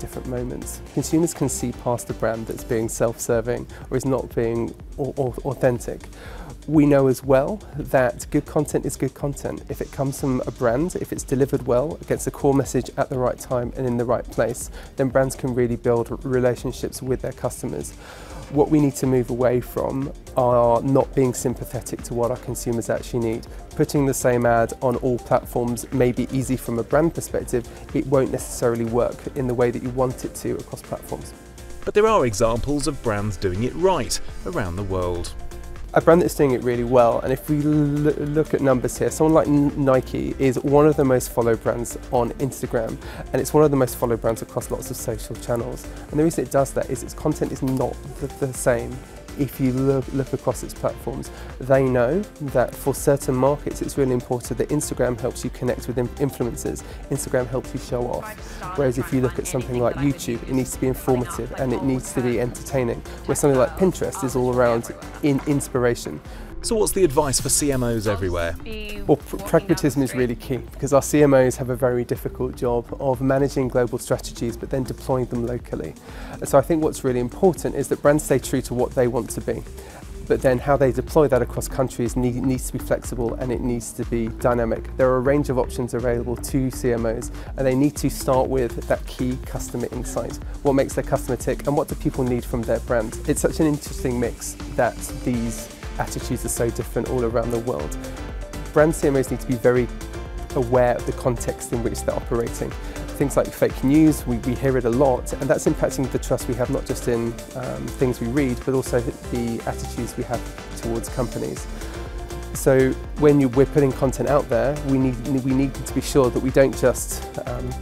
different moments. Consumers can see past a brand that's being self-serving or is not being authentic. We know as well that good content is good content. If it comes from a brand, if it's delivered well, gets a core message at the right time and in the right place, then brands can really build relationships with their customers. What we need to move away from are not being sympathetic to what our consumers actually need. Putting the same ad on all platforms may be easy from a brand perspective, it won't necessarily work in the way that you want it to across platforms. But there are examples of brands doing it right around the world. A brand that's doing it really well, and if we look at numbers here, someone like Nike is one of the most followed brands on Instagram, and it's one of the most followed brands across lots of social channels. And the reason it does that is its content is not the same. If you look across its platforms, they know that for certain markets it's really important that Instagram helps you connect with influencers, Instagram helps you show off. Whereas if you look at something like YouTube, it needs to be informative and it needs to be entertaining. Where something like Pinterest is all around inspiration. So what's the advice for CMOs everywhere? Well, pragmatism is really key because our CMOs have a very difficult job of managing global strategies but then deploying them locally. And so I think what's really important is that brands stay true to what they want to be, but then how they deploy that across countries needs to be flexible and it needs to be dynamic. There are a range of options available to CMOs and they need to start with that key customer insight. What makes their customer tick and what do people need from their brand? It's such an interesting mix that these attitudes are so different all around the world. Brand CMOs need to be very aware of the context in which they're operating. Things like fake news, we hear it a lot, and that's impacting the trust we have not just in things we read, but also the attitudes we have towards companies. So when we're putting content out there, we need to be sure that we don't just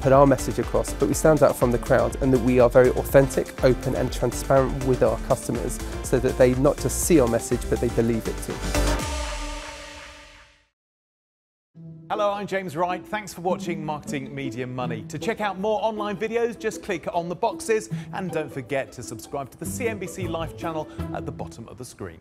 put our message across, but we stand out from the crowd and that we are very authentic, open and transparent with our customers so that they not just see our message, but they believe it too. Hello, I'm James Wright. Thanks for watching Marketing Media Money. To check out more online videos, just click on the boxes and don't forget to subscribe to the CNBC Live channel at the bottom of the screen.